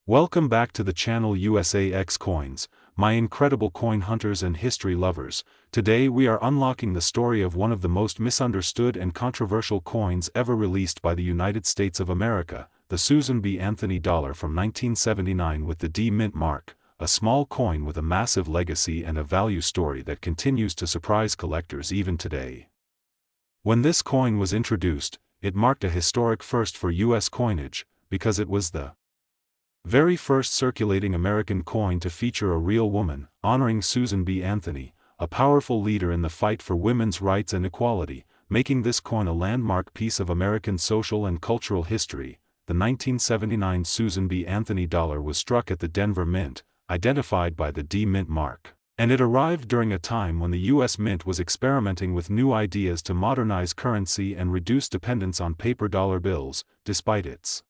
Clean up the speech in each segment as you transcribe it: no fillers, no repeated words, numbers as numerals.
Welcome back to the channel USAX Coins, my incredible coin hunters and history lovers. Today we are unlocking the story of one of the most misunderstood and controversial coins ever released by the United States of America, the Susan B. Anthony dollar from 1979 with the D mint mark, a small coin with a massive legacy and a value story that continues to surprise collectors even today. When this coin was introduced, it marked a historic first for U.S. coinage, because it was the very first circulating American coin to feature a real woman, honoring Susan B. Anthony, a powerful leader in the fight for women's rights and equality, making this coin a landmark piece of American social and cultural history. The 1979 Susan B. Anthony dollar was struck at the Denver Mint, identified by the D mint mark, and it arrived during a time when the U.S. Mint was experimenting with new ideas to modernize currency and reduce dependence on paper dollar bills. Despite its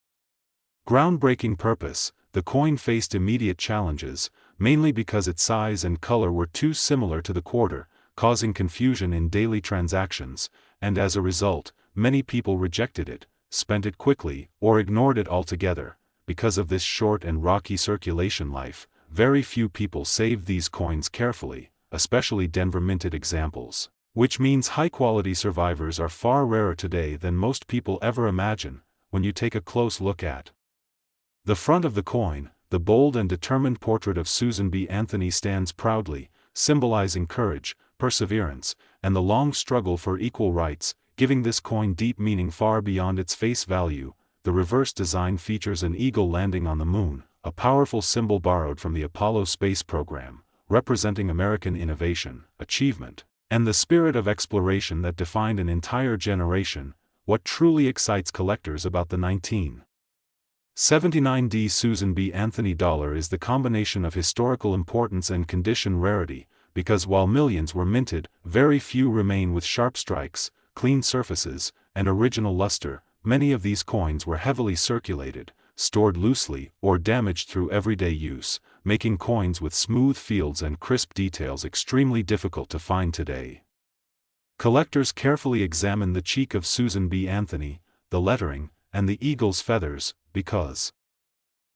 groundbreaking purpose, the coin faced immediate challenges, mainly because its size and color were too similar to the quarter, causing confusion in daily transactions, and as a result, many people rejected it, spent it quickly, or ignored it altogether. Because of this short and rocky circulation life, very few people saved these coins carefully, especially Denver minted examples, which means high-quality survivors are far rarer today than most people ever imagine. When you take a close look at the front of the coin, the bold and determined portrait of Susan B. Anthony stands proudly, symbolizing courage, perseverance, and the long struggle for equal rights, giving this coin deep meaning far beyond its face value. The reverse design features an eagle landing on the moon, a powerful symbol borrowed from the Apollo space program, representing American innovation, achievement, and the spirit of exploration that defined an entire generation. What truly excites collectors about the 1979 D Susan B. Anthony dollar is the combination of historical importance and condition rarity, because while millions were minted, very few remain with sharp strikes, clean surfaces, and original luster. Many of these coins were heavily circulated, stored loosely, or damaged through everyday use, making coins with smooth fields and crisp details extremely difficult to find today. Collectors carefully examine the cheek of Susan B. Anthony, the lettering, and the eagle's feathers, because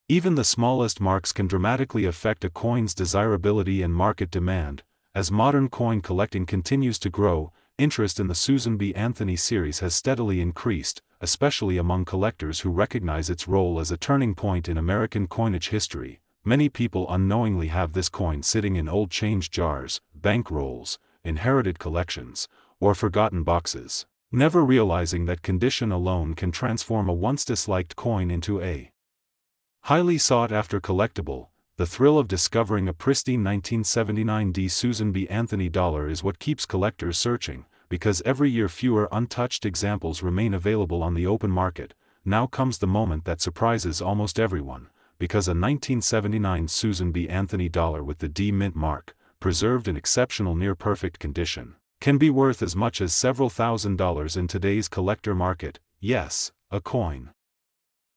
even the smallest marks can dramatically affect a coin's desirability and market demand. As modern coin collecting continues to grow, interest in the Susan B. Anthony series has steadily increased, especially among collectors who recognize its role as a turning point in American coinage history. Many people unknowingly have this coin sitting in old change jars, bank rolls, inherited collections, or forgotten boxes, never realizing that condition alone can transform a once disliked coin into a highly sought-after collectible. The thrill of discovering a pristine 1979 D Susan B. Anthony dollar is what keeps collectors searching, because every year fewer untouched examples remain available on the open market. Now comes the moment that surprises almost everyone, because a 1979 Susan B. Anthony dollar with the D mint mark, preserved in exceptional near-perfect condition, can be worth as much as several $1,000s in today's collector market. Yes, a coin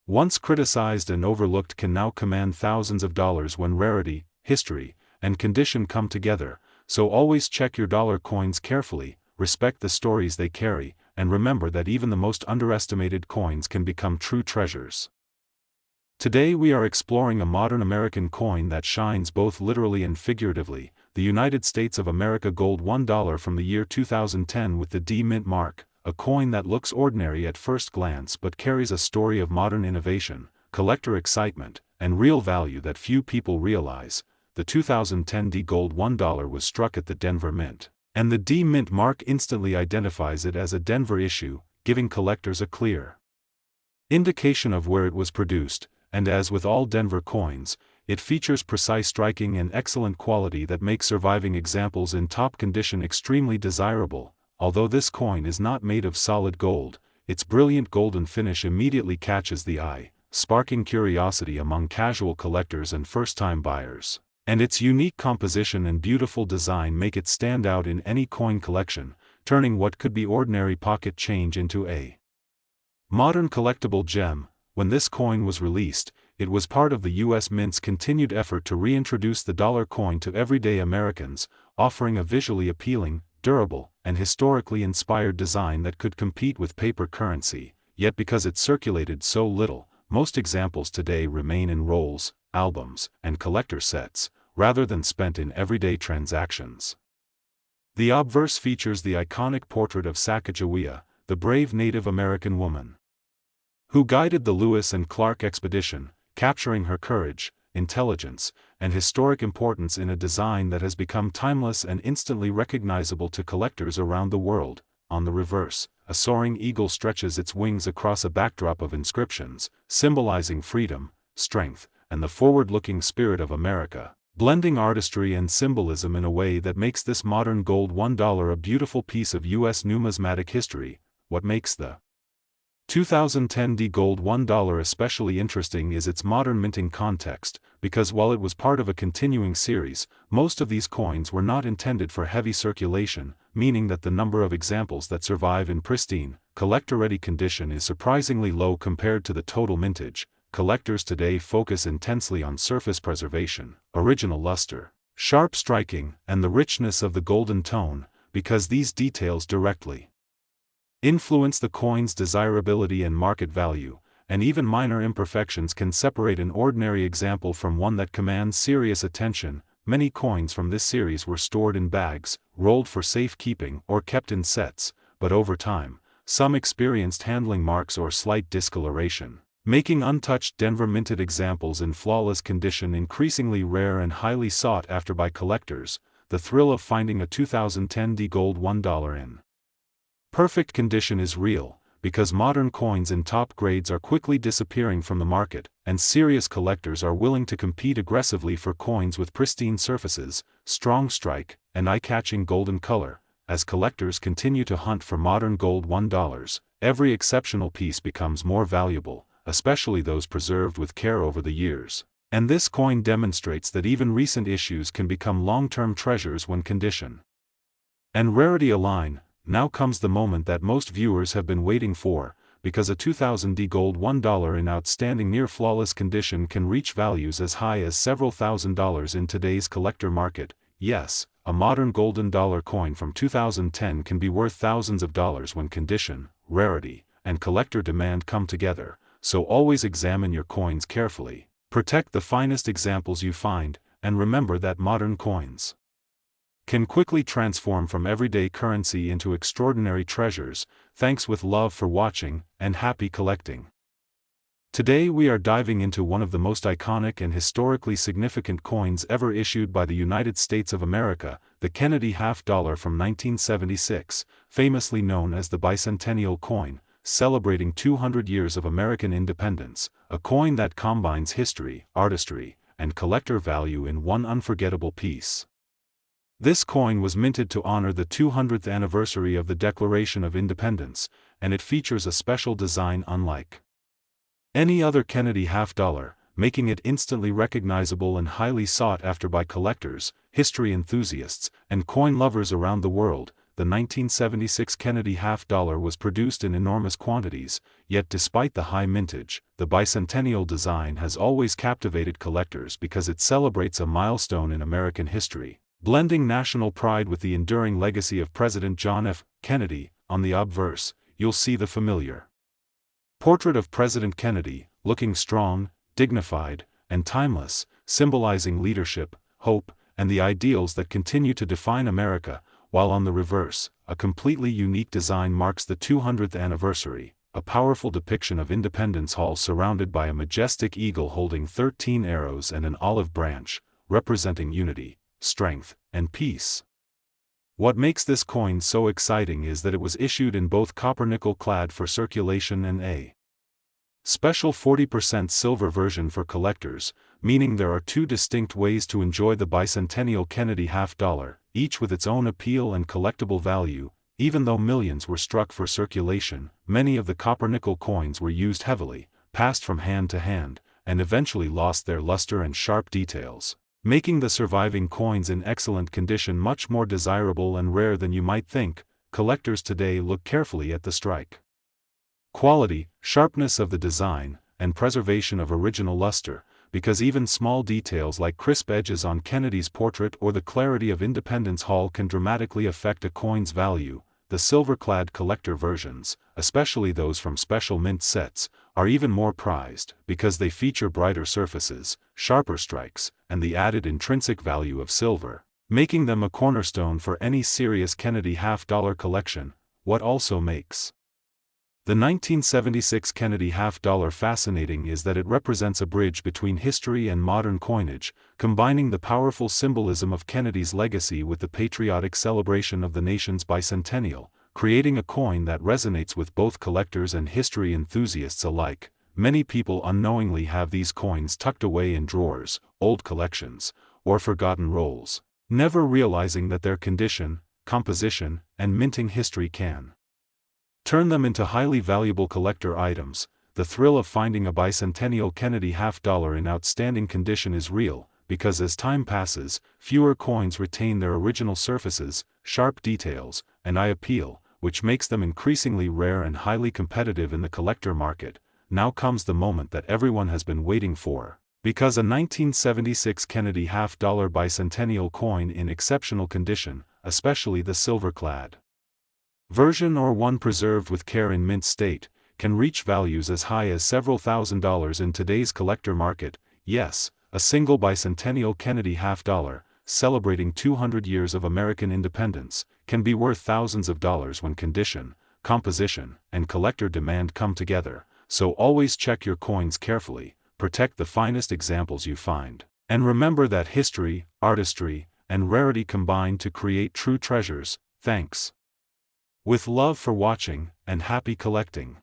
once criticized and overlooked can now command thousands of dollars when rarity, history, and condition come together. So always check your dollar coins carefully, respect the stories they carry, and remember that even the most underestimated coins can become true treasures. Today we are exploring a modern American coin that shines both literally and figuratively, the United States of America Gold $1 from the year 2010 with the D mint mark, a coin that looks ordinary at first glance but carries a story of modern innovation, collector excitement, and real value that few people realize. The 2010 D Gold $1 was struck at the Denver Mint, and the D mint mark instantly identifies it as a Denver issue, giving collectors a clear indication of where it was produced. And as with all Denver coins, it features precise striking and excellent quality that makes surviving examples in top condition extremely desirable. Although this coin is not made of solid gold, its brilliant golden finish immediately catches the eye, sparking curiosity among casual collectors and first-time buyers. And its unique composition and beautiful design make it stand out in any coin collection, turning what could be ordinary pocket change into a modern collectible gem. When this coin was released, it was part of the U.S. Mint's continued effort to reintroduce the dollar coin to everyday Americans, offering a visually appealing, durable, and historically inspired design that could compete with paper currency. Yet because it circulated so little, most examples today remain in rolls, albums, and collector sets, rather than spent in everyday transactions. The obverse features the iconic portrait of Sacagawea, the brave Native American woman who guided the Lewis and Clark expedition, capturing her courage, intelligence, and historic importance in a design that has become timeless and instantly recognizable to collectors around the world. On the reverse, a soaring eagle stretches its wings across a backdrop of inscriptions, symbolizing freedom, strength, and the forward-looking spirit of America, blending artistry and symbolism in a way that makes this modern gold $1 a beautiful piece of U.S. numismatic history. What makes the 2010 D gold $1 especially interesting is its modern minting context, because while it was part of a continuing series, most of these coins were not intended for heavy circulation, meaning that the number of examples that survive in pristine, collector-ready condition is surprisingly low compared to the total mintage. Collectors today focus intensely on surface preservation, original luster, sharp striking, and the richness of the golden tone, because these details directly influence the coin's desirability and market value, and even minor imperfections can separate an ordinary example from one that commands serious attention. Many coins from this series were stored in bags, rolled for safekeeping, or kept in sets, but over time, some experienced handling marks or slight discoloration, making untouched Denver minted examples in flawless condition increasingly rare and highly sought after by collectors. The thrill of finding a 2010 D gold $1 in perfect condition is real, because modern coins in top grades are quickly disappearing from the market, and serious collectors are willing to compete aggressively for coins with pristine surfaces, strong strike, and eye-catching golden color. As collectors continue to hunt for modern gold $1, every exceptional piece becomes more valuable, especially those preserved with care over the years. And this coin demonstrates that even recent issues can become long-term treasures when condition and rarity align. Now comes the moment that most viewers have been waiting for, because a 2000 D gold $1 in outstanding near-flawless condition can reach values as high as several $1,000s in today's collector market. Yes, a modern golden dollar coin from 2010 can be worth thousands of dollars when condition, rarity, and collector demand come together, so always examine your coins carefully, protect the finest examples you find, and remember that modern coins can quickly transform from everyday currency into extraordinary treasures. Thanks with love for watching, and happy collecting. Today we are diving into one of the most iconic and historically significant coins ever issued by the United States of America, the Kennedy half-dollar from 1976, famously known as the bicentennial coin, celebrating 200 years of American independence, a coin that combines history, artistry, and collector value in one unforgettable piece. This coin was minted to honor the 200th anniversary of the Declaration of Independence, and it features a special design unlike any other Kennedy half-dollar, making it instantly recognizable and highly sought after by collectors, history enthusiasts, and coin lovers around the world. The 1976 Kennedy half-dollar was produced in enormous quantities, yet despite the high mintage, the bicentennial design has always captivated collectors because it celebrates a milestone in American history, blending national pride with the enduring legacy of President John F. Kennedy. On the obverse, you'll see the familiar portrait of President Kennedy, looking strong, dignified, and timeless, symbolizing leadership, hope, and the ideals that continue to define America, while on the reverse, a completely unique design marks the 200th anniversary, a powerful depiction of Independence Hall surrounded by a majestic eagle holding 13 arrows and an olive branch, representing unity, strength, and peace. What makes this coin so exciting is that it was issued in both copper-nickel clad for circulation and a special 40% silver version for collectors, meaning there are two distinct ways to enjoy the bicentennial Kennedy half-dollar, each with its own appeal and collectible value. Even though millions were struck for circulation, many of the copper-nickel coins were used heavily, passed from hand to hand, and eventually lost their luster and sharp details, making the surviving coins in excellent condition much more desirable and rare than you might think. Collectors today look carefully at the strike quality, sharpness of the design, and preservation of original luster, because even small details like crisp edges on Kennedy's portrait or the clarity of Independence Hall can dramatically affect a coin's value. the silver-clad collector versions, especially those from special mint sets, are even more prized because they feature brighter surfaces, sharper strikes, and the added intrinsic value of silver, making them a cornerstone for any serious Kennedy half-dollar collection. What also makes the 1976 Kennedy half-dollar fascinating is that it represents a bridge between history and modern coinage, combining the powerful symbolism of Kennedy's legacy with the patriotic celebration of the nation's bicentennial, creating a coin that resonates with both collectors and history enthusiasts alike. Many people unknowingly have these coins tucked away in drawers, old collections, or forgotten rolls, never realizing that their condition, composition, and minting history can turn them into highly valuable collector items. The thrill of finding a bicentennial Kennedy half-dollar in outstanding condition is real, because as time passes, fewer coins retain their original surfaces, sharp details, and eye appeal, which makes them increasingly rare and highly competitive in the collector market. Now comes the moment that everyone has been waiting for, because a 1976 Kennedy half-dollar bicentennial coin in exceptional condition, especially the silver-clad version or one preserved with care in mint state, can reach values as high as several $1,000s in today's collector market. Yes, a single bicentennial Kennedy half-dollar, celebrating 200 years of American independence, can be worth thousands of dollars when condition, composition, and collector demand come together. So always check your coins carefully, protect the finest examples you find, and remember that history, artistry, and rarity combine to create true treasures. Thanks. With love for watching, and happy collecting.